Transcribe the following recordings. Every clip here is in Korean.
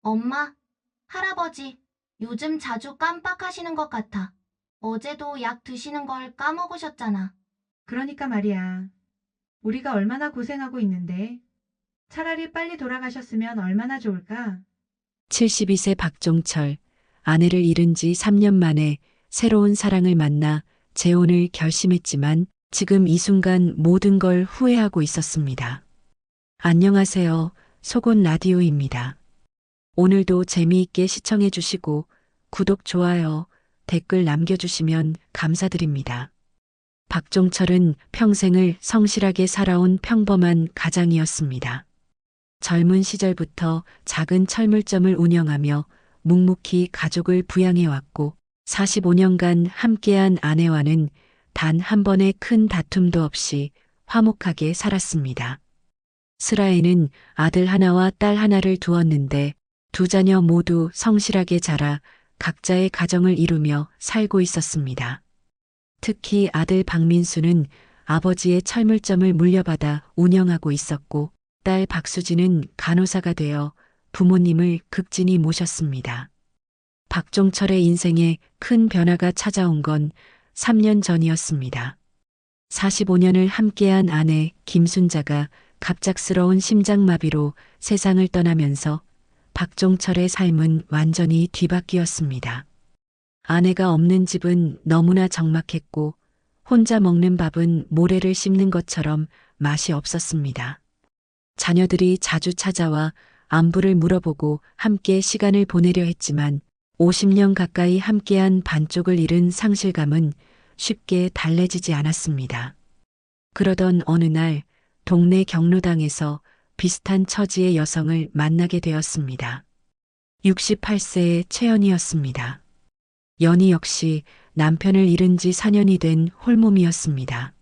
엄마, 할아버지, 요즘 자주 깜빡하시는 것 같아. 어제도 약 드시는 걸 까먹으셨잖아. 그러니까 말이야. 우리가 얼마나 고생하고 있는데 차라리 빨리 돌아가셨으면 얼마나 좋을까? 72세 박종철, 아내를 잃은 지 3년 만에 새로운 사랑을 만나 재혼을 결심했지만 지금 이 순간 모든 걸 후회하고 있었습니다. 안녕하세요. 속은 라디오입니다. 오늘도 재미있게 시청해 주시고 구독, 좋아요, 댓글 남겨주시면 감사드립니다. 박종철은 평생을 성실하게 살아온 평범한 가장이었습니다. 젊은 시절부터 작은 철물점을 운영하며 묵묵히 가족을 부양해왔고 45년간 함께한 아내와는 단 한 번의 큰 다툼도 없이 화목하게 살았습니다. 슬아에는 아들 하나와 딸 하나를 두었는데 두 자녀 모두 성실하게 자라 각자의 가정을 이루며 살고 있었습니다. 특히 아들 박민수는 아버지의 철물점을 물려받아 운영하고 있었고 딸 박수진은 간호사가 되어 부모님을 극진히 모셨습니다. 박종철의 인생에 큰 변화가 찾아온 건 3년 전이었습니다. 45년을 함께한 아내 김순자가 갑작스러운 심장마비로 세상을 떠나면서 박종철의 삶은 완전히 뒤바뀌었습니다. 아내가 없는 집은 너무나 적막했고 혼자 먹는 밥은 모래를 씹는 것처럼 맛이 없었습니다. 자녀들이 자주 찾아와 안부를 물어보고 함께 시간을 보내려 했지만 50년 가까이 함께한 반쪽을 잃은 상실감은 쉽게 달래지지 않았습니다. 그러던 어느 날 동네 경로당에서 비슷한 처지의 여성을 만나게 되었습니다. 68세의 최연이었습니다. 연희 역시 남편을 잃은 지 4년이 된 홀몸이었습니다.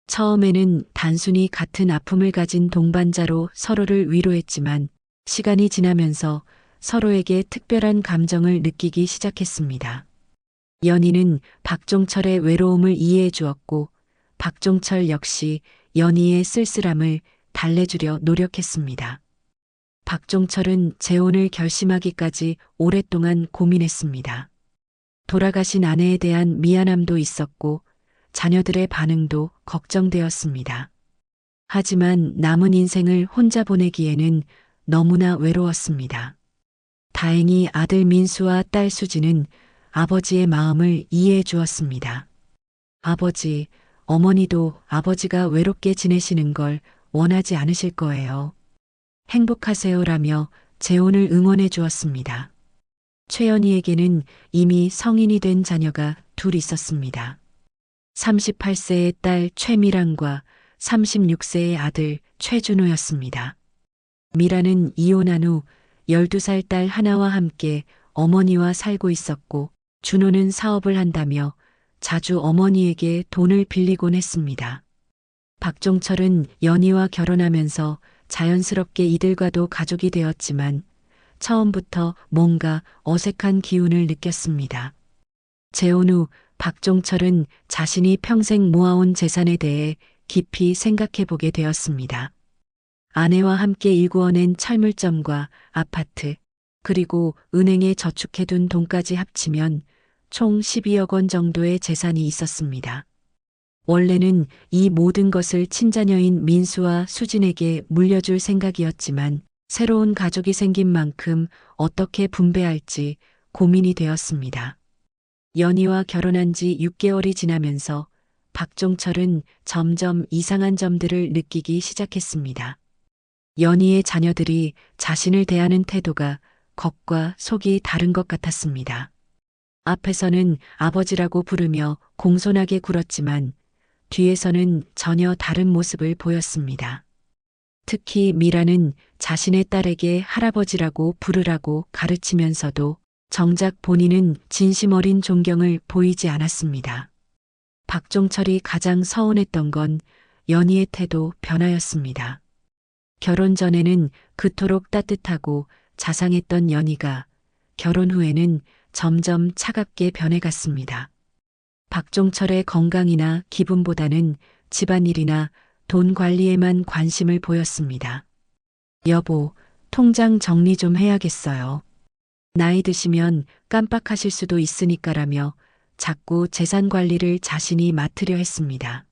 처음에는 단순히 같은 아픔을 가진 동반자로 서로를 위로했지만 시간이 지나면서 서로에게 특별한 감정을 느끼기 시작했습니다. 연희는 박종철의 외로움을 이해해 주었고 박종철 역시 연희의 쓸쓸함을 달래주려 노력했습니다. 박종철은 재혼을 결심하기까지 오랫동안 고민했습니다. 돌아가신 아내에 대한 미안함도 있었고 자녀들의 반응도 걱정되었습니다. 하지만 남은 인생을 혼자 보내기에는 너무나 외로웠습니다. 다행히 아들 민수와 딸 수지는 아버지의 마음을 이해해 주었습니다. 아버지, 어머니도 아버지가 외롭게 지내시는 걸 원하지 않으실 거예요. 행복하세요라며 재혼을 응원해 주었습니다. 최연희에게는 이미 성인이 된 자녀가 둘 있었습니다. 38세의 딸 최미란과 36세의 아들 최준호였습니다. 미란은 이혼한 후 12살 딸 하나와 함께 어머니와 살고 있었고 준호는 사업을 한다며 자주 어머니에게 돈을 빌리곤 했습니다. 박종철은 연희와 결혼하면서 자연스럽게 이들과도 가족이 되었지만 처음부터 뭔가 어색한 기운을 느꼈습니다. 재혼 후 박종철은 자신이 평생 모아온 재산에 대해 깊이 생각해 보게 되었습니다. 아내와 함께 일구어낸 철물점과 아파트, 그리고 은행에 저축해둔 돈까지 합치면 총 12억 원 정도의 재산이 있었습니다. 원래는 이 모든 것을 친자녀인 민수와 수진에게 물려줄 생각이었지만 새로운 가족이 생긴 만큼 어떻게 분배할지 고민이 되었습니다. 연희와 결혼한 지 6개월이 지나면서 박종철은 점점 이상한 점들을 느끼기 시작했습니다. 연희의 자녀들이 자신을 대하는 태도가 겉과 속이 다른 것 같았습니다. 앞에서는 아버지라고 부르며 공손하게 굴었지만 뒤에서는 전혀 다른 모습을 보였습니다. 특히 미라는 자신의 딸에게 할아버지라고 부르라고 가르치면서도 정작 본인은 진심 어린 존경을 보이지 않았습니다. 박종철이 가장 서운했던 건 연희의 태도 변화였습니다. 결혼 전에는 그토록 따뜻하고 자상했던 연희가 결혼 후에는 점점 차갑게 변해갔습니다. 박종철의 건강이나 기분보다는 집안일이나 돈 관리에만 관심을 보였습니다. 여보, 통장 정리 좀 해야겠어요. 나이 드시면 깜빡하실 수도 있으니까라며 자꾸 재산 관리를 자신이 맡으려 했습니다.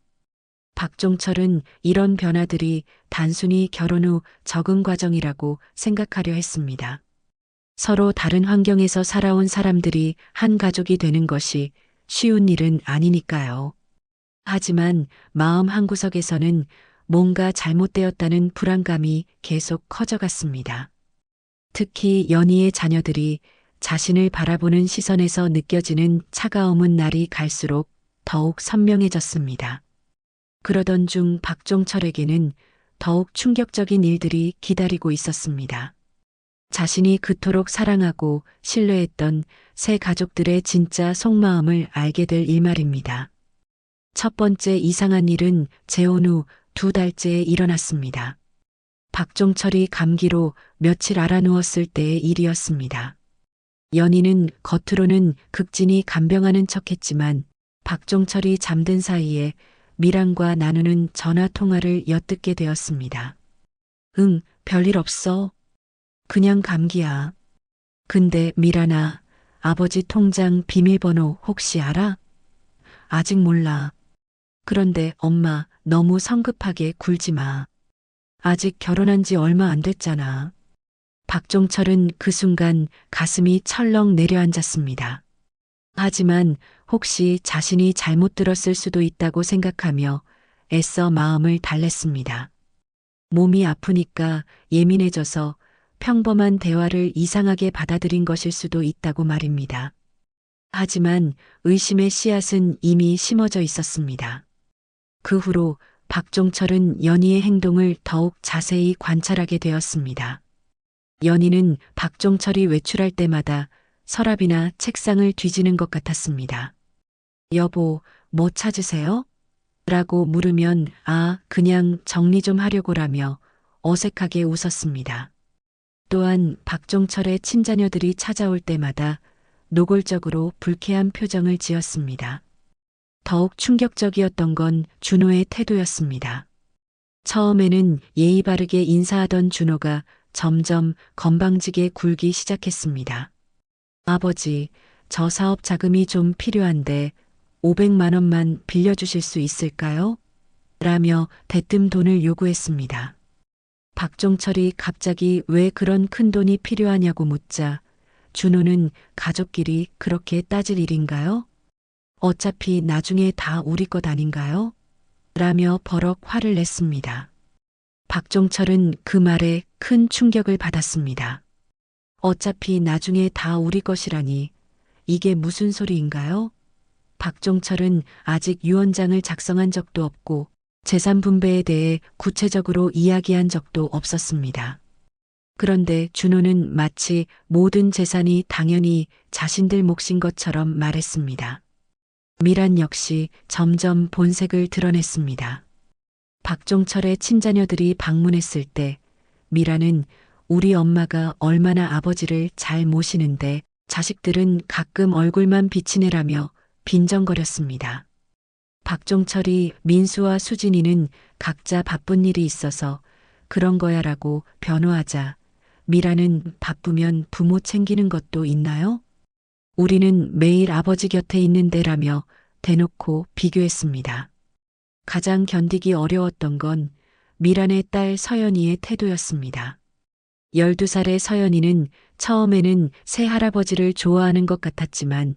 박종철은 이런 변화들이 단순히 결혼 후 적응 과정이라고 생각하려 했습니다. 서로 다른 환경에서 살아온 사람들이 한 가족이 되는 것이 쉬운 일은 아니니까요. 하지만 마음 한구석에서는 뭔가 잘못되었다는 불안감이 계속 커져갔습니다. 특히 연희의 자녀들이 자신을 바라보는 시선에서 느껴지는 차가움은 날이 갈수록 더욱 선명해졌습니다. 그러던 중 박종철에게는 더욱 충격적인 일들이 기다리고 있었습니다. 자신이 그토록 사랑하고 신뢰했던 새 가족들의 진짜 속마음을 알게 될 일 말입니다. 첫 번째 이상한 일은 재혼 후 2달째에 일어났습니다. 박종철이 감기로 며칠 앓아누웠을 때의 일이었습니다. 연희는 겉으로는 극진히 간병하는 척했지만 박종철이 잠든 사이에 미란과 나누는 전화 통화를 엿듣게 되었습니다. 응, 별일 없어. 그냥 감기야. 근데 미란아, 아버지 통장 비밀번호 혹시 알아? 아직 몰라. 그런데 엄마 너무 성급하게 굴지 마. 아직 결혼한 지 얼마 안 됐잖아. 박종철은 그 순간 가슴이 철렁 내려앉았습니다. 하지만 혹시 자신이 잘못 들었을 수도 있다고 생각하며 애써 마음을 달랬습니다. 몸이 아프니까 예민해져서 평범한 대화를 이상하게 받아들인 것일 수도 있다고 말입니다. 하지만 의심의 씨앗은 이미 심어져 있었습니다. 그 후로 박종철은 연희의 행동을 더욱 자세히 관찰하게 되었습니다. 연희는 박종철이 외출할 때마다 서랍이나 책상을 뒤지는 것 같았습니다. 여보, 뭐 찾으세요? 라고 물으면 그냥 정리 좀 하려고라며 어색하게 웃었습니다. 또한 박종철의 친자녀들이 찾아올 때마다 노골적으로 불쾌한 표정을 지었습니다. 더욱 충격적이었던 건 준호의 태도였습니다. 처음에는 예의 바르게 인사하던 준호가 점점 건방지게 굴기 시작했습니다. 아버지, 저 사업 자금이 좀 필요한데 500만 원만 빌려주실 수 있을까요? 라며 대뜸 돈을 요구했습니다. 박종철이 갑자기 왜 그런 큰 돈이 필요하냐고 묻자 준호는 가족끼리 그렇게 따질 일인가요? 어차피 나중에 다 우리 것 아닌가요? 라며 버럭 화를 냈습니다. 박종철은 그 말에 큰 충격을 받았습니다. 어차피 나중에 다 우리 것이라니 이게 무슨 소리인가요? 박종철은 아직 유언장을 작성한 적도 없고 재산 분배에 대해 구체적으로 이야기한 적도 없었습니다. 그런데 준호는 마치 모든 재산이 당연히 자신들 몫인 것처럼 말했습니다. 미란 역시 점점 본색을 드러냈습니다. 박종철의 친자녀들이 방문했을 때 미란은 우리 엄마가 얼마나 아버지를 잘 모시는데 자식들은 가끔 얼굴만 비치네라며 빈정거렸습니다. 박종철이 민수와 수진이는 각자 바쁜 일이 있어서 그런 거야라고 변호하자 미라는 바쁘면 부모 챙기는 것도 있나요? 우리는 매일 아버지 곁에 있는데라며 대놓고 비교했습니다. 가장 견디기 어려웠던 건 미란의 딸 서연이의 태도였습니다. 12살의 서연이는 처음에는 새 할아버지를 좋아하는 것 같았지만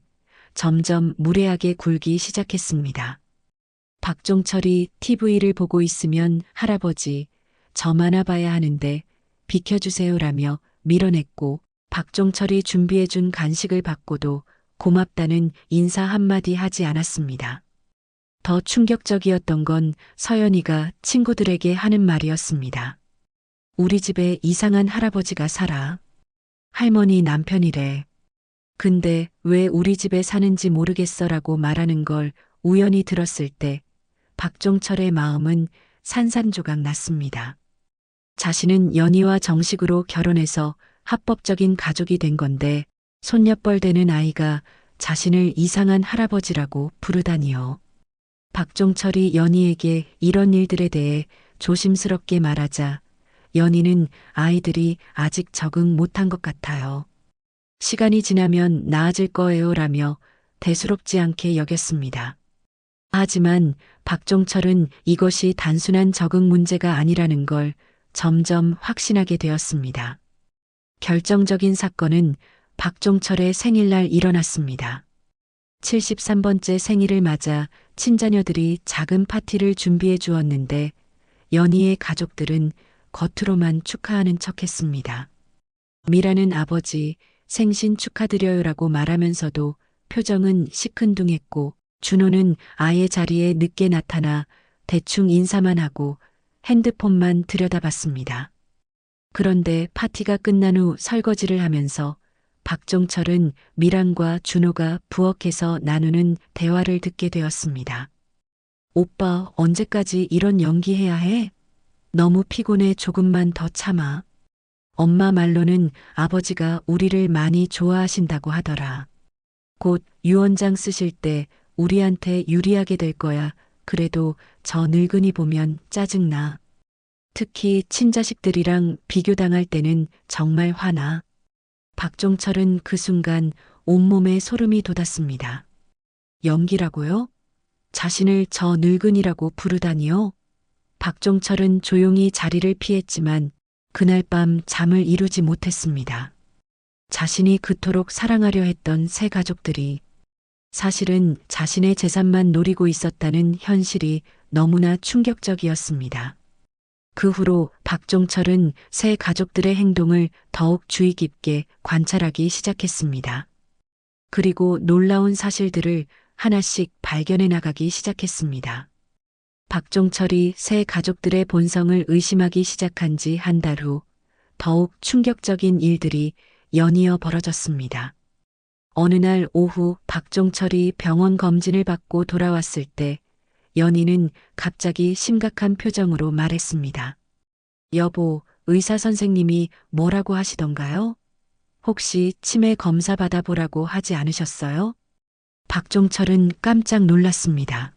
점점 무례하게 굴기 시작했습니다. 박종철이 TV를 보고 있으면 할아버지, 저만 와봐야 하는데 비켜주세요라며 밀어냈고 박종철이 준비해준 간식을 받고도 고맙다는 인사 한마디 하지 않았습니다. 더 충격적이었던 건 서연이가 친구들에게 하는 말이었습니다. 우리 집에 이상한 할아버지가 살아. 할머니 남편이래. 근데 왜 우리 집에 사는지 모르겠어라고 말하는 걸 우연히 들었을 때 박종철의 마음은 산산조각 났습니다. 자신은 연희와 정식으로 결혼해서 합법적인 가족이 된 건데 손녀뻘 되는 아이가 자신을 이상한 할아버지라고 부르다니요. 박종철이 연희에게 이런 일들에 대해 조심스럽게 말하자 연희는 아이들이 아직 적응 못한 것 같아요. 시간이 지나면 나아질 거예요 라며 대수롭지 않게 여겼습니다. 하지만 박종철은 이것이 단순한 적응 문제가 아니라는 걸 점점 확신하게 되었습니다. 결정적인 사건은 박종철의 생일날 일어났습니다. 73번째 생일을 맞아 친자녀들이 작은 파티를 준비해 주었는데 연희의 가족들은 겉으로만 축하하는 척 했습니다. 미라는 아버지 생신 축하드려요라고 말하면서도 표정은 시큰둥했고 준호는 아예 자리에 늦게 나타나 대충 인사만 하고 핸드폰만 들여다봤습니다. 그런데 파티가 끝난 후 설거지를 하면서 박종철은 미란과 준호가 부엌에서 나누는 대화를 듣게 되었습니다. 오빠, 언제까지 이런 연기해야 해? 너무 피곤해. 조금만 더 참아. 엄마 말로는 아버지가 우리를 많이 좋아하신다고 하더라. 곧 유언장 쓰실 때 우리한테 유리하게 될 거야. 그래도 저 늙은이 보면 짜증나. 특히 친자식들이랑 비교당할 때는 정말 화나. 박종철은 그 순간 온몸에 소름이 돋았습니다. 연기라고요? 자신을 저 늙은이라고 부르다니요? 박종철은 조용히 자리를 피했지만 그날 밤 잠을 이루지 못했습니다. 자신이 그토록 사랑하려 했던 세 가족들이 사실은 자신의 재산만 노리고 있었다는 현실이 너무나 충격적이었습니다. 그 후로 박종철은 세 가족들의 행동을 더욱 주의 깊게 관찰하기 시작했습니다. 그리고 놀라운 사실들을 하나씩 발견해 나가기 시작했습니다. 박종철이 세 가족들의 본성을 의심하기 시작한 지 한 달 후 더욱 충격적인 일들이 연이어 벌어졌습니다. 어느 날 오후 박종철이 병원 검진을 받고 돌아왔을 때 연희는 갑자기 심각한 표정으로 말했습니다. 여보, 의사 선생님이 뭐라고 하시던가요? 혹시 치매 검사 받아보라고 하지 않으셨어요? 박종철은 깜짝 놀랐습니다.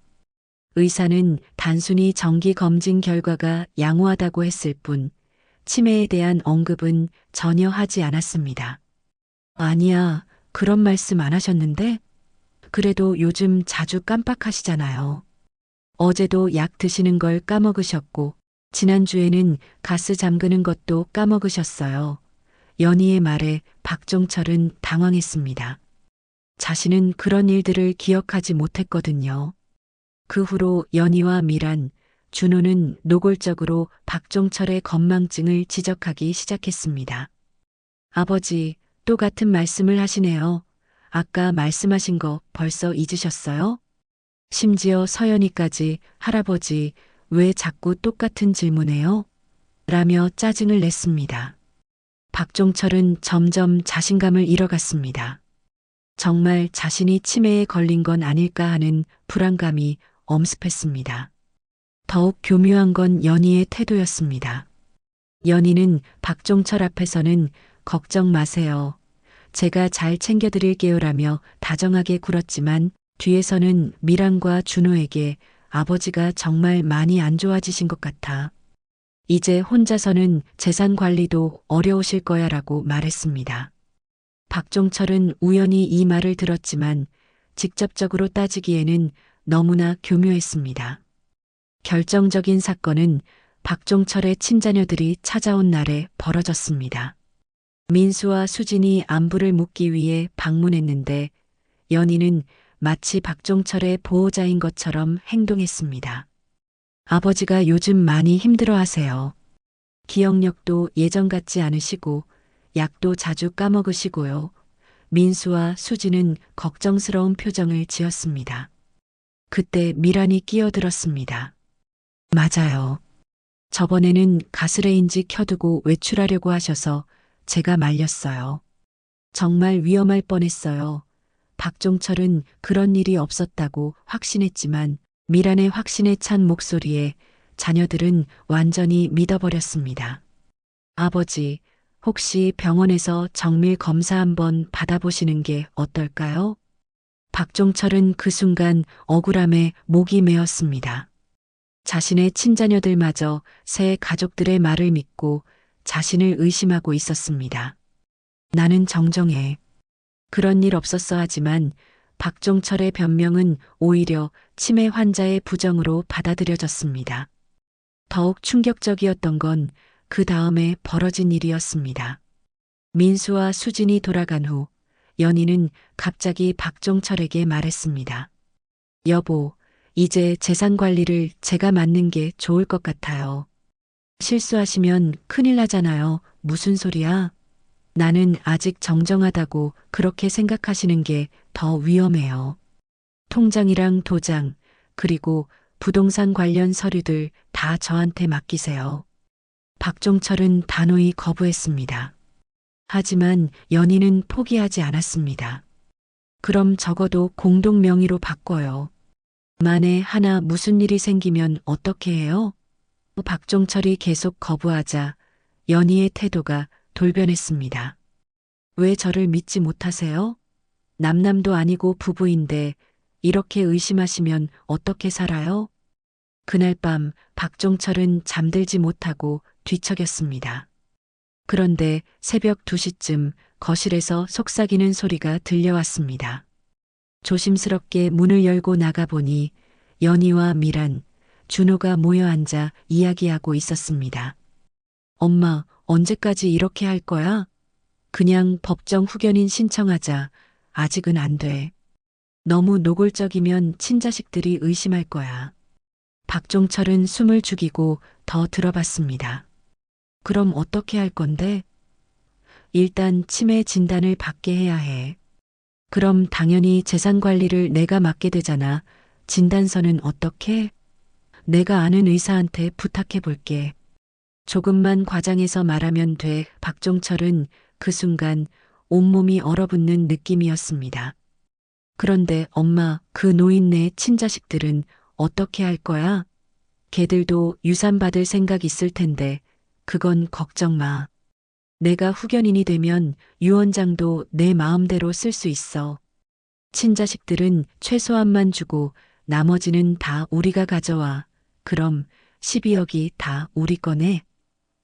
의사는 단순히 정기 검진 결과가 양호하다고 했을 뿐 치매에 대한 언급은 전혀 하지 않았습니다. 아니야, 그런 말씀 안 하셨는데? 그래도 요즘 자주 깜빡하시잖아요. 어제도 약 드시는 걸 까먹으셨고 지난주에는 가스 잠그는 것도 까먹으셨어요. 연희의 말에 박종철은 당황했습니다. 자신은 그런 일들을 기억하지 못했거든요. 그 후로 연희와 미란, 준호는 노골적으로 박종철의 건망증을 지적하기 시작했습니다. 아버지, 또 같은 말씀을 하시네요. 아까 말씀하신 거 벌써 잊으셨어요? 심지어 서연이까지 할아버지, 왜 자꾸 똑같은 질문해요? 라며 짜증을 냈습니다. 박종철은 점점 자신감을 잃어갔습니다. 정말 자신이 치매에 걸린 건 아닐까 하는 불안감이 엄습했습니다. 더욱 교묘한 건 연희의 태도였습니다. 연희는 박종철 앞에서는 걱정 마세요. 제가 잘 챙겨드릴게요라며 다정하게 굴었지만 뒤에서는 미란과 준호에게 아버지가 정말 많이 안 좋아지신 것 같아. 이제 혼자서는 재산 관리도 어려우실 거야라고 말했습니다. 박종철은 우연히 이 말을 들었지만 직접적으로 따지기에는 너무나 교묘했습니다. 결정적인 사건은 박종철의 친자녀들이 찾아온 날에 벌어졌습니다. 민수와 수진이 안부를 묻기 위해 방문했는데 연희는 마치 박종철의 보호자인 것처럼 행동했습니다. 아버지가 요즘 많이 힘들어하세요. 기억력도 예전 같지 않으시고 약도 자주 까먹으시고요. 민수와 수진은 걱정스러운 표정을 지었습니다. 그때 미란이 끼어들었습니다. 맞아요. 저번에는 가스레인지 켜두고 외출하려고 하셔서 제가 말렸어요. 정말 위험할 뻔했어요. 박종철은 그런 일이 없었다고 확신했지만 미란의 확신에 찬 목소리에 자녀들은 완전히 믿어버렸습니다. 아버지, 혹시 병원에서 정밀 검사 한번 받아보시는 게 어떨까요? 박종철은 그 순간 억울함에 목이 메었습니다. 자신의 친자녀들마저 새 가족들의 말을 믿고 자신을 의심하고 있었습니다. 나는 정정해. 그런 일 없었어 하지만 박종철의 변명은 오히려 치매 환자의 부정으로 받아들여졌습니다. 더욱 충격적이었던 건 그 다음에 벌어진 일이었습니다. 민수와 수진이 돌아간 후 연희는 갑자기 박종철에게 말했습니다. 여보, 이제 재산 관리를 제가 맡는 게 좋을 것 같아요. 실수하시면 큰일 나잖아요. 무슨 소리야? 나는 아직 정정하다고 그렇게 생각하시는 게 더 위험해요. 통장이랑 도장, 그리고 부동산 관련 서류들 다 저한테 맡기세요. 박종철은 단호히 거부했습니다. 하지만 연희는 포기하지 않았습니다. 그럼 적어도 공동 명의로 바꿔요. 만에 하나 무슨 일이 생기면 어떻게 해요? 박종철이 계속 거부하자 연희의 태도가 돌변했습니다. 왜 저를 믿지 못하세요? 남남도 아니고 부부인데 이렇게 의심하시면 어떻게 살아요? 그날 밤 박종철은 잠들지 못하고 뒤척였습니다. 그런데 새벽 2시쯤 거실에서 속삭이는 소리가 들려왔습니다. 조심스럽게 문을 열고 나가보니 연희와 미란, 준호가 모여 앉아 이야기하고 있었습니다. 엄마, 언제까지 이렇게 할 거야? 그냥 법정 후견인 신청하자. 아직은 안 돼. 너무 노골적이면 친자식들이 의심할 거야. 박종철은 숨을 죽이고 더 들어봤습니다. 그럼 어떻게 할 건데? 일단 치매 진단을 받게 해야 해. 그럼 당연히 재산 관리를 내가 맡게 되잖아. 진단서는 어떻게? 내가 아는 의사한테 부탁해 볼게. 조금만 과장해서 말하면 돼. 박종철은 그 순간 온몸이 얼어붙는 느낌이었습니다. 그런데 엄마, 그 노인네 친자식들은 어떻게 할 거야? 걔들도 유산 받을 생각 있을 텐데 그건 걱정 마. 내가 후견인이 되면 유언장도 내 마음대로 쓸 수 있어. 친자식들은 최소한만 주고 나머지는 다 우리가 가져와. 그럼 12억이 다 우리 거네?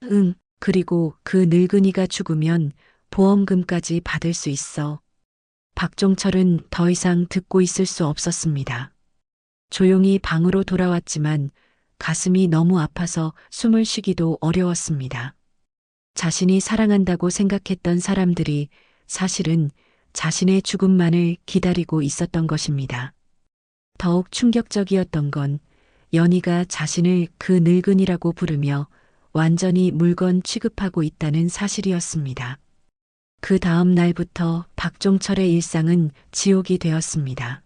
응, 그리고 그 늙은이가 죽으면 보험금까지 받을 수 있어. 박종철은 더 이상 듣고 있을 수 없었습니다. 조용히 방으로 돌아왔지만 가슴이 너무 아파서 숨을 쉬기도 어려웠습니다. 자신이 사랑한다고 생각했던 사람들이 사실은 자신의 죽음만을 기다리고 있었던 것입니다. 더욱 충격적이었던 건 연희가 자신을 그 늙은이라고 부르며 완전히 물건 취급하고 있다는 사실이었습니다. 그 다음 날부터 박종철의 일상은 지옥이 되었습니다.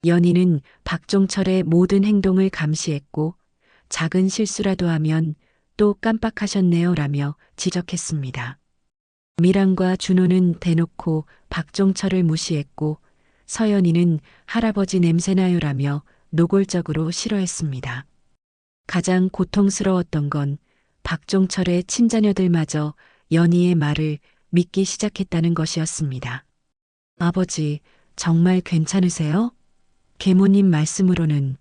연희는 박종철의 모든 행동을 감시했고 작은 실수라도 하면 또 깜빡하셨네요 라며 지적했습니다. 미란과 준호는 대놓고 박종철을 무시했고 서연이는 할아버지 냄새나요 라며 노골적으로 싫어했습니다. 가장 고통스러웠던 건 박종철의 친자녀들마저 연희의 말을 믿기 시작했다는 것이었습니다. 아버지, 정말 괜찮으세요? 계모님 말씀으로는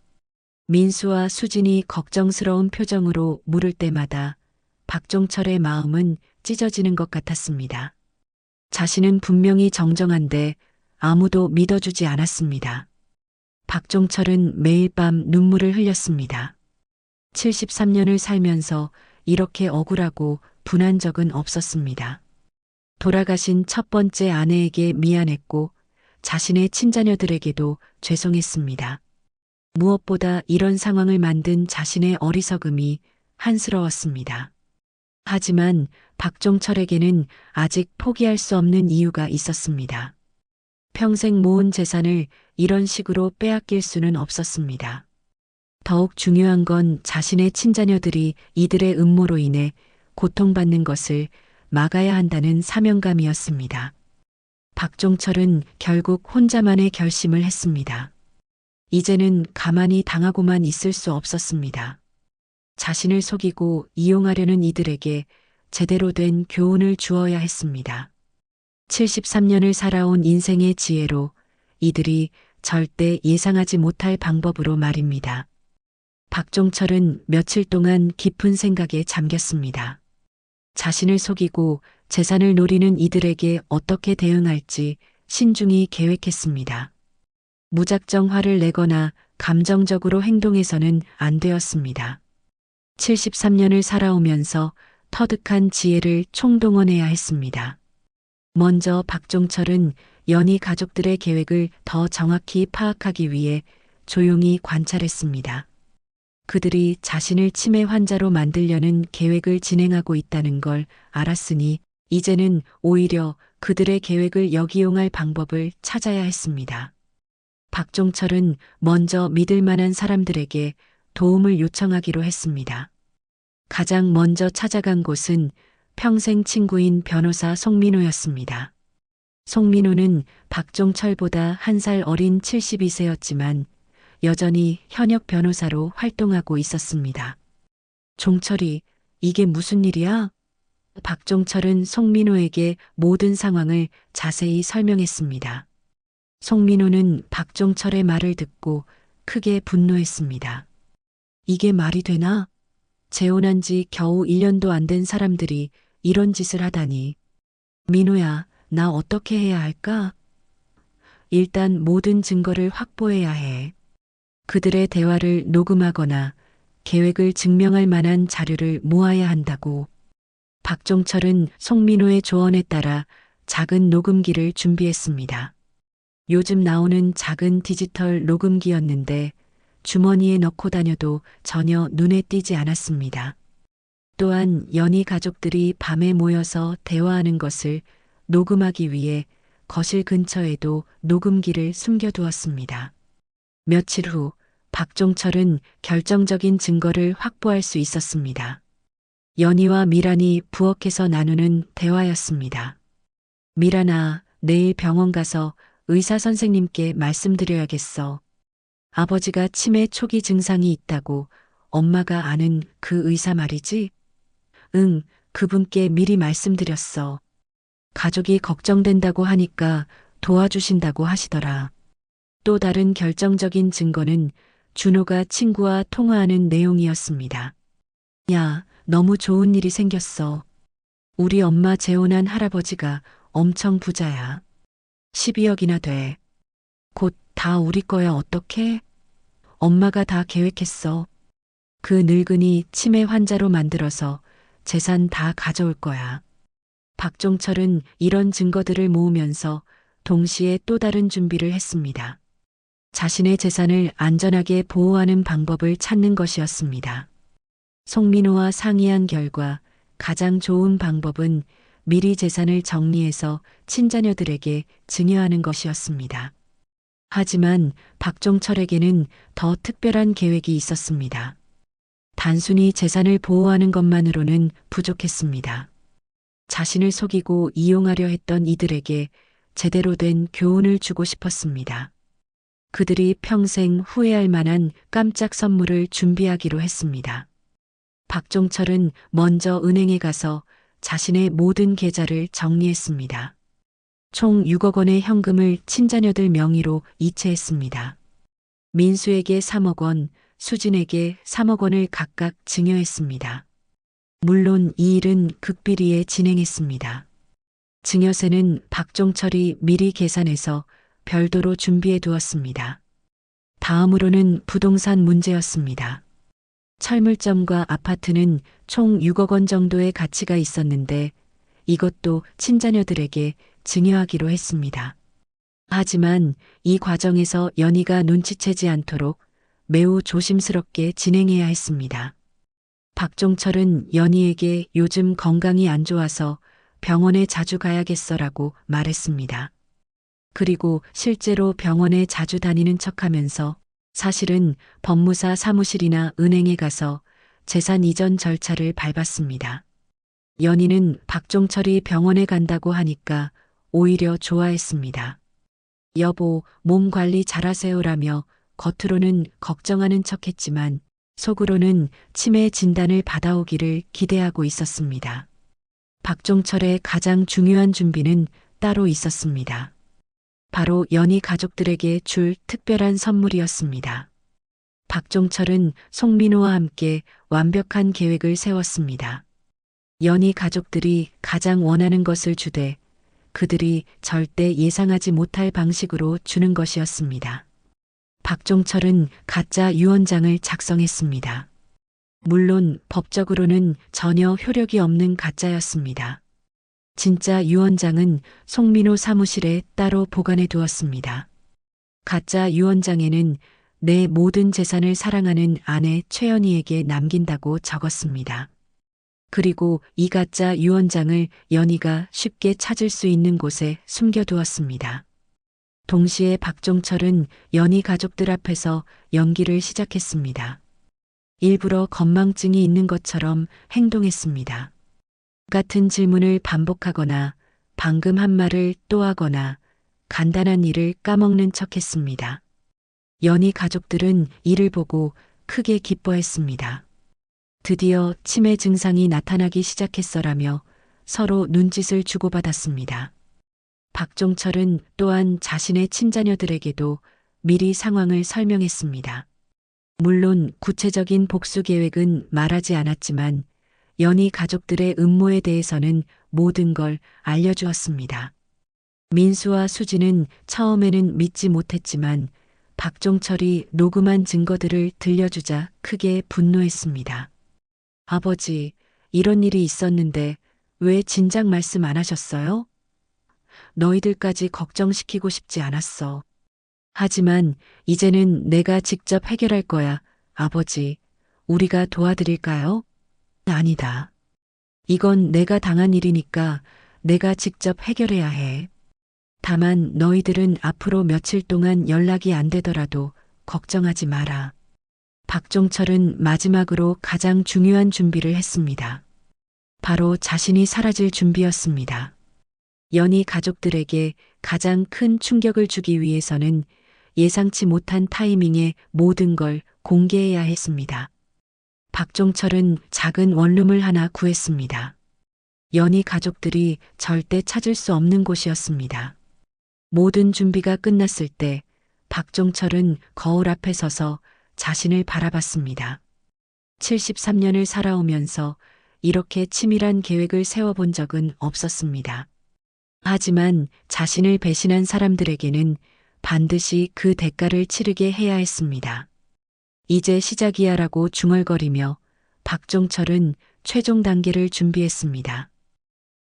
민수와 수진이 걱정스러운 표정으로 물을 때마다 박종철의 마음은 찢어지는 것 같았습니다. 자신은 분명히 정정한데 아무도 믿어주지 않았습니다. 박종철은 매일 밤 눈물을 흘렸습니다. 73년을 살면서 이렇게 억울하고 분한 적은 없었습니다. 돌아가신 첫 번째 아내에게 미안했고 자신의 친자녀들에게도 죄송했습니다. 무엇보다 이런 상황을 만든 자신의 어리석음이 한스러웠습니다. 하지만 박종철에게는 아직 포기할 수 없는 이유가 있었습니다. 평생 모은 재산을 이런 식으로 빼앗길 수는 없었습니다. 더욱 중요한 건 자신의 친자녀들이 이들의 음모로 인해 고통받는 것을 막아야 한다는 사명감이었습니다. 박종철은 결국 혼자만의 결심을 했습니다. 이제는 가만히 당하고만 있을 수 없었습니다. 자신을 속이고 이용하려는 이들에게 제대로 된 교훈을 주어야 했습니다. 73년을 살아온 인생의 지혜로 이들이 절대 예상하지 못할 방법으로 말입니다. 박종철은 며칠 동안 깊은 생각에 잠겼습니다. 자신을 속이고 재산을 노리는 이들에게 어떻게 대응할지 신중히 계획했습니다. 무작정 화를 내거나 감정적으로 행동해서는 안 되었습니다. 73년을 살아오면서 터득한 지혜를 총동원해야 했습니다. 먼저 박종철은 연희 가족들의 계획을 더 정확히 파악하기 위해 조용히 관찰했습니다. 그들이 자신을 치매 환자로 만들려는 계획을 진행하고 있다는 걸 알았으니 이제는 오히려 그들의 계획을 역이용할 방법을 찾아야 했습니다. 박종철은 먼저 믿을 만한 사람들에게 도움을 요청하기로 했습니다. 가장 먼저 찾아간 곳은 평생 친구인 변호사 송민호였습니다. 송민호는 박종철보다 한 살 어린 72세였지만 여전히 현역 변호사로 활동하고 있었습니다. 종철이, 이게 무슨 일이야? 박종철은 송민호에게 모든 상황을 자세히 설명했습니다. 송민호는 박종철의 말을 듣고 크게 분노했습니다. 이게 말이 되나? 재혼한 지 겨우 1년도 안 된 사람들이 이런 짓을 하다니. 민호야, 나 어떻게 해야 할까? 일단 모든 증거를 확보해야 해. 그들의 대화를 녹음하거나 계획을 증명할 만한 자료를 모아야 한다고. 박종철은 송민호의 조언에 따라 작은 녹음기를 준비했습니다. 요즘 나오는 작은 디지털 녹음기였는데 주머니에 넣고 다녀도 전혀 눈에 띄지 않았습니다. 또한 연희 가족들이 밤에 모여서 대화하는 것을 녹음하기 위해 거실 근처에도 녹음기를 숨겨두었습니다. 며칠 후 박종철은 결정적인 증거를 확보할 수 있었습니다. 연희와 미란이 부엌에서 나누는 대화였습니다. 미란아, 내일 병원 가서 의사 선생님께 말씀드려야겠어. 아버지가 치매 초기 증상이 있다고 엄마가 아는 그 의사 말이지? 응, 그분께 미리 말씀드렸어. 가족이 걱정된다고 하니까 도와주신다고 하시더라. 또 다른 결정적인 증거는 준호가 친구와 통화하는 내용이었습니다. 야, 너무 좋은 일이 생겼어. 우리 엄마 재혼한 할아버지가 엄청 부자야. 12억이나 돼. 곧 다 우리 거야 어떡해? 엄마가 다 계획했어. 그 늙은이 치매 환자로 만들어서 재산 다 가져올 거야. 박종철은 이런 증거들을 모으면서 동시에 또 다른 준비를 했습니다. 자신의 재산을 안전하게 보호하는 방법을 찾는 것이었습니다. 송민호와 상의한 결과 가장 좋은 방법은 미리 재산을 정리해서 친자녀들에게 증여하는 것이었습니다. 하지만 박종철에게는 더 특별한 계획이 있었습니다. 단순히 재산을 보호하는 것만으로는 부족했습니다. 자신을 속이고 이용하려 했던 이들에게 제대로 된 교훈을 주고 싶었습니다. 그들이 평생 후회할 만한 깜짝 선물을 준비하기로 했습니다. 박종철은 먼저 은행에 가서 자신의 모든 계좌를 정리했습니다. 총 6억 원의 현금을 친자녀들 명의로 이체했습니다. 민수에게 3억 원, 수진에게 3억 원을 각각 증여했습니다. 물론 이 일은 극비리에 진행했습니다. 증여세는 박종철이 미리 계산해서 별도로 준비해 두었습니다. 다음으로는 부동산 문제였습니다. 철물점과 아파트는 총 6억 원 정도의 가치가 있었는데 이것도 친자녀들에게 증여하기로 했습니다. 하지만 이 과정에서 연희가 눈치채지 않도록 매우 조심스럽게 진행해야 했습니다. 박종철은 연희에게 요즘 건강이 안 좋아서 병원에 자주 가야겠어라고 말했습니다. 그리고 실제로 병원에 자주 다니는 척하면서 사실은 법무사 사무실이나 은행에 가서 재산 이전 절차를 밟았습니다. 연희는 박종철이 병원에 간다고 하니까 오히려 좋아했습니다. 여보, 몸 관리 잘하세요라며 겉으로는 걱정하는 척했지만 속으로는 치매 진단을 받아오기를 기대하고 있었습니다. 박종철의 가장 중요한 준비는 따로 있었습니다. 바로 연희 가족들에게 줄 특별한 선물이었습니다. 박종철은 송민호와 함께 완벽한 계획을 세웠습니다. 연희 가족들이 가장 원하는 것을 주되 그들이 절대 예상하지 못할 방식으로 주는 것이었습니다. 박종철은 가짜 유언장을 작성했습니다. 물론 법적으로는 전혀 효력이 없는 가짜였습니다. 진짜 유언장은 송민호 사무실에 따로 보관해 두었습니다. 가짜 유언장에는 내 모든 재산을 사랑하는 아내 최연희에게 남긴다고 적었습니다. 그리고 이 가짜 유언장을 연희가 쉽게 찾을 수 있는 곳에 숨겨두었습니다. 동시에 박종철은 연희 가족들 앞에서 연기를 시작했습니다. 일부러 건망증이 있는 것처럼 행동했습니다. 같은 질문을 반복하거나 방금 한 말을 또 하거나 간단한 일을 까먹는 척했습니다. 연희 가족들은 이를 보고 크게 기뻐했습니다. 드디어 치매 증상이 나타나기 시작했어라며 서로 눈짓을 주고받았습니다. 박종철은 또한 자신의 친자녀들에게도 미리 상황을 설명했습니다. 물론 구체적인 복수 계획은 말하지 않았지만 연희 가족들의 음모에 대해서는 모든 걸 알려주었습니다. 민수와 수지는 처음에는 믿지 못했지만 박종철이 녹음한 증거들을 들려주자 크게 분노했습니다. 아버지, 이런 일이 있었는데 왜 진작 말씀 안 하셨어요? 너희들까지 걱정시키고 싶지 않았어. 하지만 이제는 내가 직접 해결할 거야. 아버지, 우리가 도와드릴까요? 아니다. 이건 내가 당한 일이니까 내가 직접 해결해야 해. 다만 너희들은 앞으로 며칠 동안 연락이 안 되더라도 걱정하지 마라. 박종철은 마지막으로 가장 중요한 준비를 했습니다. 바로 자신이 사라질 준비였습니다. 연희 가족들에게 가장 큰 충격을 주기 위해서는 예상치 못한 타이밍에 모든 걸 공개해야 했습니다. 박종철은 작은 원룸을 하나 구했습니다. 연희 가족들이 절대 찾을 수 없는 곳이었습니다. 모든 준비가 끝났을 때 박종철은 거울 앞에 서서 자신을 바라봤습니다. 73년을 살아오면서 이렇게 치밀한 계획을 세워본 적은 없었습니다. 하지만 자신을 배신한 사람들에게는 반드시 그 대가를 치르게 해야 했습니다. 이제 시작이야라고 중얼거리며 박종철은 최종 단계를 준비했습니다.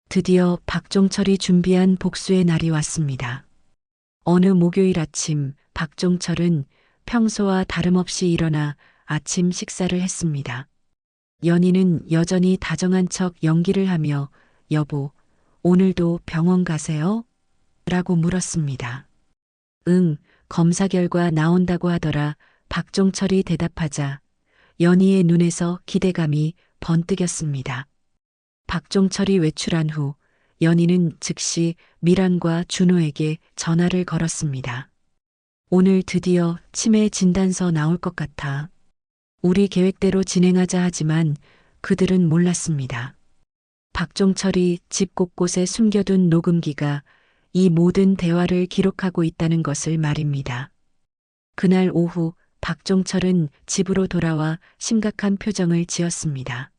드디어 박종철이 준비한 복수의 날이 왔습니다. 어느 목요일 아침 박종철은 평소와 다름없이 일어나 아침 식사를 했습니다. 연희는 여전히 다정한 척 연기를 하며 여보, 오늘도 병원 가세요? 라고 물었습니다. 응, 검사 결과 나온다고 하더라. 박종철이 대답하자 연희의 눈에서 기대감이 번뜩였습니다. 박종철이 외출한 후 연희는 즉시 미란과 준호에게 전화를 걸었습니다. 오늘 드디어 치매 진단서 나올 것 같아. 우리 계획대로 진행하자 하지만 그들은 몰랐습니다. 박종철이 집 곳곳에 숨겨둔 녹음기가 이 모든 대화를 기록하고 있다는 것을 말입니다. 그날 오후 박종철은 집으로 돌아와 심각한 표정을 지었습니다.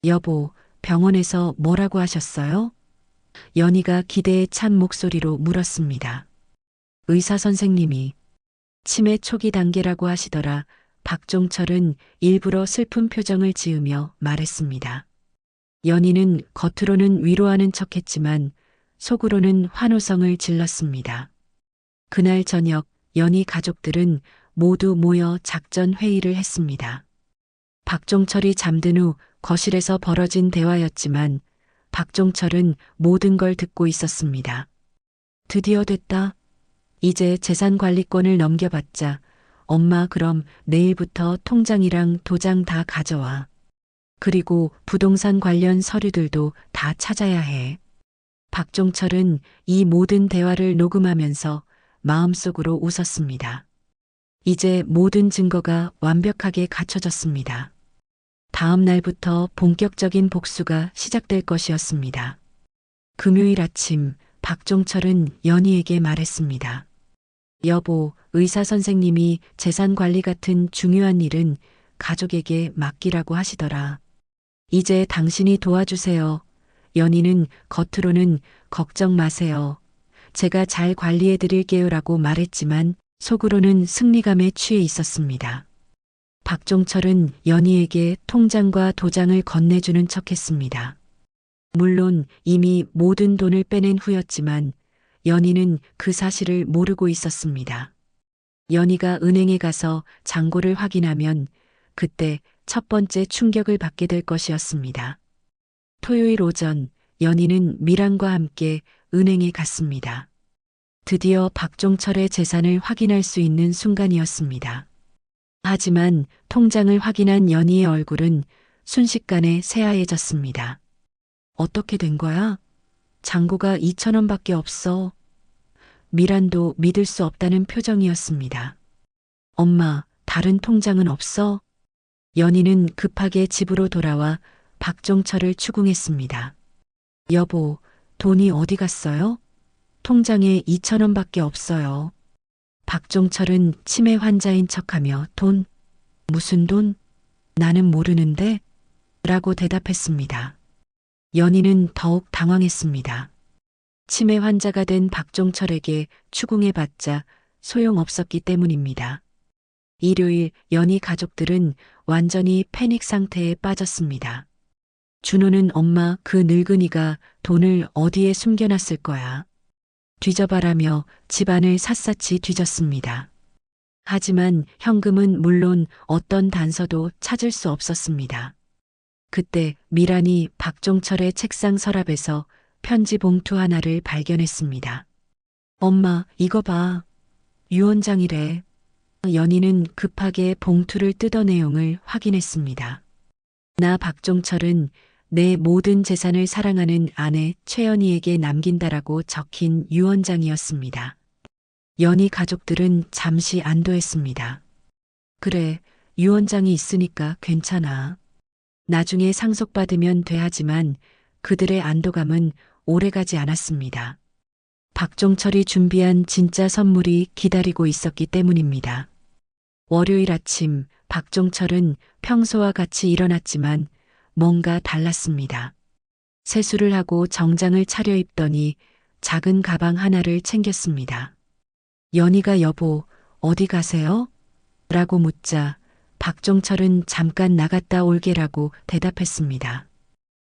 여보, 병원에서 뭐라고 하셨어요? 연희가 기대에 찬 목소리로 물었습니다. 의사 선생님이 치매 초기 단계라고 하시더라. 박종철은 일부러 슬픈 표정을 지으며 말했습니다. 연희는 겉으로는 위로하는 척했지만 속으로는 환호성을 질렀습니다. 그날 저녁 연희 가족들은 모두 모여 작전 회의를 했습니다. 박종철이 잠든 후 거실에서 벌어진 대화였지만 박종철은 모든 걸 듣고 있었습니다. 드디어 됐다. 이제 재산 관리권을 넘겨받자. 엄마 그럼 내일부터 통장이랑 도장 다 가져와. 그리고 부동산 관련 서류들도 다 찾아야 해. 박종철은 이 모든 대화를 녹음하면서 마음속으로 웃었습니다. 이제 모든 증거가 완벽하게 갖춰졌습니다. 다음 날부터 본격적인 복수가 시작될 것이었습니다. 금요일 아침 박종철은 연희에게 말했습니다. 여보, 의사 선생님이 재산 관리 같은 중요한 일은 가족에게 맡기라고 하시더라. 이제 당신이 도와주세요. 연희는 겉으로는 걱정 마세요. 제가 잘 관리해 드릴게요라고 말했지만 속으로는 승리감에 취해 있었습니다. 박종철은 연희에게 통장과 도장을 건네주는 척했습니다. 물론 이미 모든 돈을 빼낸 후였지만 연희는 그 사실을 모르고 있었습니다. 연희가 은행에 가서 잔고를 확인하면 그때 첫 번째 충격을 받게 될 것이었습니다. 토요일 오전 연희는 미란과 함께 은행에 갔습니다. 드디어 박종철의 재산을 확인할 수 있는 순간이었습니다. 하지만 통장을 확인한 연희의 얼굴은 순식간에 새하얘졌습니다. 어떻게 된 거야? 잔고가 2,000원밖에 없어. 미란도 믿을 수 없다는 표정이었습니다. 엄마, 다른 통장은 없어? 연희는 급하게 집으로 돌아와 박종철을 추궁했습니다. 여보, 돈이 어디 갔어요? 통장에 2,000원밖에 없어요. 박종철은 치매 환자인 척하며 돈? 무슨 돈? 나는 모르는데? 라고 대답했습니다. 연희는 더욱 당황했습니다. 치매 환자가 된 박종철에게 추궁해봤자 소용없었기 때문입니다. 일요일 연희 가족들은 완전히 패닉 상태에 빠졌습니다. 준호는 엄마 그 늙은이가 돈을 어디에 숨겨놨을 거야. 뒤져봐라며 집안을 샅샅이 뒤졌습니다. 하지만 현금은 물론 어떤 단서도 찾을 수 없었습니다. 그때 미란이 박종철의 책상 서랍에서 편지 봉투 하나를 발견했습니다. 엄마, 이거 봐. 유언장이래. 연희는 급하게 봉투를 뜯어 내용을 확인했습니다. 나 박종철은 내 모든 재산을 사랑하는 아내 최연희에게 남긴다라고 적힌 유언장이었습니다. 연희 가족들은 잠시 안도했습니다. 그래, 유언장이 있으니까 괜찮아. 나중에 상속받으면 돼 하지만 그들의 안도감은 오래가지 않았습니다. 박종철이 준비한 진짜 선물이 기다리고 있었기 때문입니다. 월요일 아침 박종철은 평소와 같이 일어났지만 뭔가 달랐습니다. 세수를 하고 정장을 차려입더니 작은 가방 하나를 챙겼습니다. 연희가 여보, 어디 가세요? 라고 묻자 박종철은 잠깐 나갔다 올게라고 대답했습니다.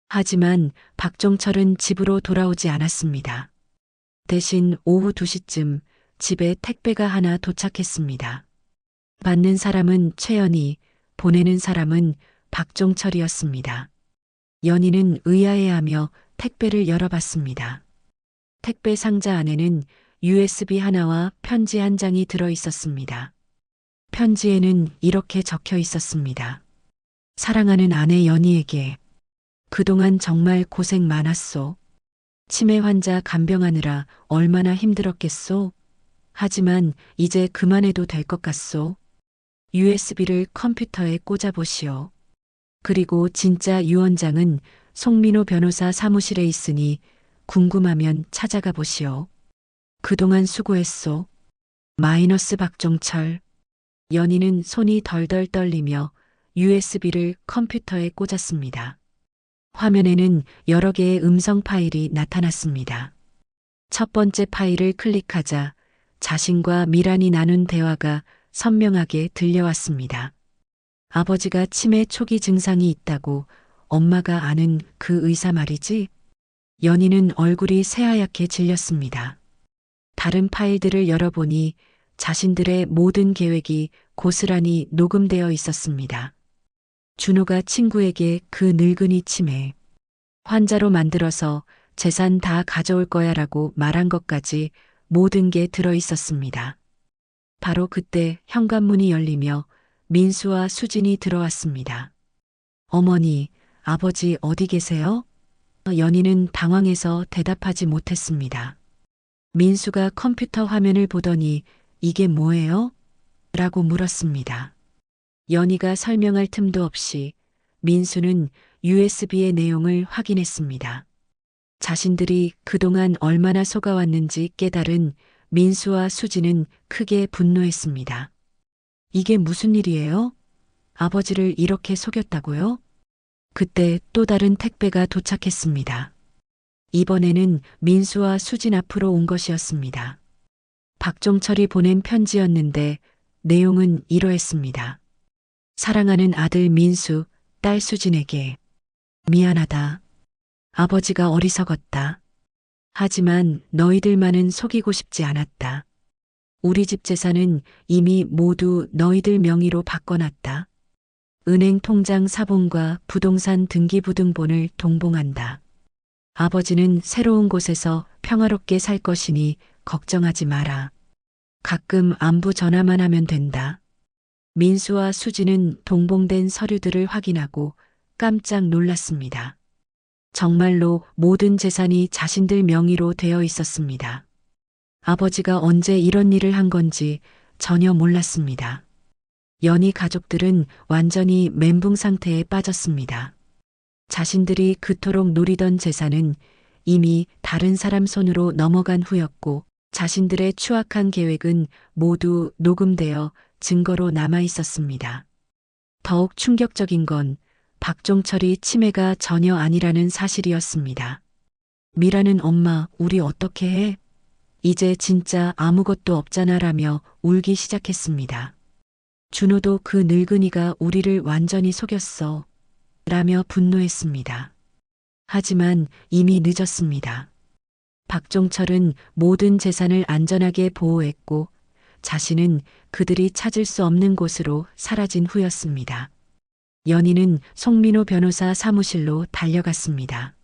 하지만 박종철은 집으로 돌아오지 않았습니다. 대신 오후 2시쯤 집에 택배가 하나 도착했습니다. 받는 사람은 최연희, 보내는 사람은 박종철이었습니다. 연희는 의아해하며 택배를 열어봤습니다. 택배 상자 안에는 USB 하나와 편지 한 장이 들어 있었습니다. 편지에는 이렇게 적혀 있었습니다. 사랑하는 아내 연희에게 그동안 정말 고생 많았소. 치매 환자 간병하느라 얼마나 힘들었겠소. 하지만 이제 그만해도 될 것 같소. USB를 컴퓨터에 꽂아보시오. 그리고 진짜 유언장은 송민호 변호사 사무실에 있으니 궁금하면 찾아가 보시오. 그동안 수고했소. 마이너스 박종철. 연희는 손이 덜덜 떨리며 USB를 컴퓨터에 꽂았습니다. 화면에는 여러 개의 음성 파일이 나타났습니다. 첫 번째 파일을 클릭하자 자신과 미란이 나눈 대화가 선명하게 들려왔습니다. 아버지가 치매 초기 증상이 있다고 엄마가 아는 그 의사 말이지? 연희는 얼굴이 새하얗게 질렸습니다. 다른 파일들을 열어보니 자신들의 모든 계획이 고스란히 녹음되어 있었습니다. 준호가 친구에게 그 늙은이 치매 환자로 만들어서 재산 다 가져올 거야라고 말한 것까지 모든 게 들어 있었습니다. 바로 그때 현관문이 열리며 민수와 수진이 들어왔습니다. 어머니, 아버지 어디 계세요? 연희는 당황해서 대답하지 못했습니다. 민수가 컴퓨터 화면을 보더니 이게 뭐예요? 라고 물었습니다. 연희가 설명할 틈도 없이 민수는 USB의 내용을 확인했습니다. 자신들이 그동안 얼마나 속아왔는지 깨달은 민수와 수지는 크게 분노했습니다. 이게 무슨 일이에요? 아버지를 이렇게 속였다고요? 그때 또 다른 택배가 도착했습니다. 이번에는 민수와 수진 앞으로 온 것이었습니다. 박종철이 보낸 편지였는데 내용은 이러했습니다. 사랑하는 아들 민수, 딸 수진에게 미안하다. 아버지가 어리석었다. 하지만 너희들만은 속이고 싶지 않았다. 우리 집 재산은 이미 모두 너희들 명의로 바꿔놨다. 은행 통장 사본과 부동산 등기부등본을 동봉한다. 아버지는 새로운 곳에서 평화롭게 살 것이니 걱정하지 마라. 가끔 안부 전화만 하면 된다. 민수와 수지는 동봉된 서류들을 확인하고 깜짝 놀랐습니다. 정말로 모든 재산이 자신들 명의로 되어 있었습니다. 아버지가 언제 이런 일을 한 건지 전혀 몰랐습니다. 연희 가족들은 완전히 멘붕 상태에 빠졌습니다. 자신들이 그토록 노리던 재산은 이미 다른 사람 손으로 넘어간 후였고 자신들의 추악한 계획은 모두 녹음되어 증거로 남아 있었습니다. 더욱 충격적인 건 박종철이 치매가 전혀 아니라는 사실이었습니다. 미라는 엄마, 우리 어떻게 해? 이제 진짜 아무것도 없잖아라며 울기 시작했습니다. 준호도 그 늙은이가 우리를 완전히 속였어. 라며 분노했습니다. 하지만 이미 늦었습니다. 박종철은 모든 재산을 안전하게 보호했고 자신은 그들이 찾을 수 없는 곳으로 사라진 후였습니다. 연희는 송민호 변호사 사무실로 달려갔습니다.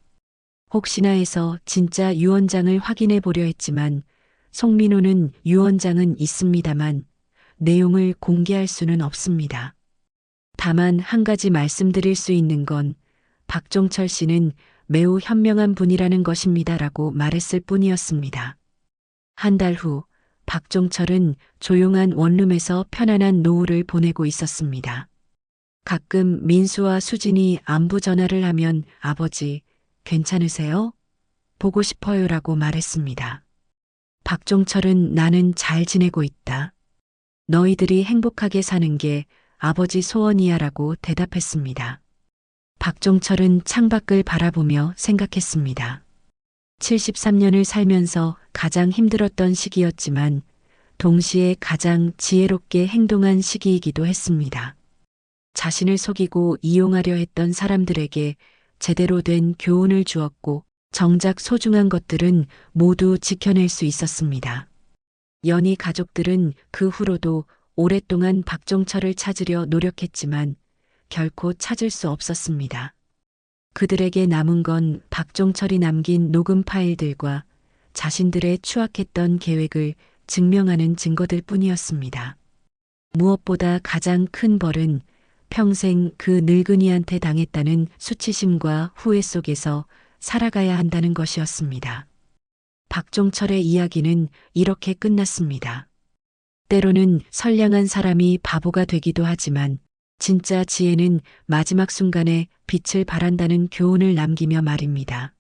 혹시나 해서 진짜 유언장을 확인해 보려 했지만 송민호는 유언장은 있습니다만 내용을 공개할 수는 없습니다. 다만 한 가지 말씀드릴 수 있는 건 박종철 씨는 매우 현명한 분이라는 것입니다라고 말했을 뿐이었습니다. 한 달 후 박종철은 조용한 원룸에서 편안한 노후를 보내고 있었습니다. 가끔 민수와 수진이 안부 전화를 하면 아버지, 괜찮으세요? 보고 싶어요라고 말했습니다. 박종철은 나는 잘 지내고 있다. 너희들이 행복하게 사는 게 아버지 소원이야라고 대답했습니다. 박종철은 창밖을 바라보며 생각했습니다. 73년을 살면서 가장 힘들었던 시기였지만 동시에 가장 지혜롭게 행동한 시기이기도 했습니다. 자신을 속이고 이용하려 했던 사람들에게 제대로 된 교훈을 주었고 정작 소중한 것들은 모두 지켜낼 수 있었습니다. 연희 가족들은 그 후로도 오랫동안 박종철을 찾으려 노력했지만 결코 찾을 수 없었습니다. 그들에게 남은 건 박종철이 남긴 녹음 파일들과 자신들의 추악했던 계획을 증명하는 증거들 뿐이었습니다. 무엇보다 가장 큰 벌은 평생 그 늙은이한테 당했다는 수치심과 후회 속에서 살아가야 한다는 것이었습니다. 박종철의 이야기는 이렇게 끝났습니다. 때로는 선량한 사람이 바보가 되기도 하지만 진짜 지혜는 마지막 순간에 빛을 발한다는 교훈을 남기며 말입니다.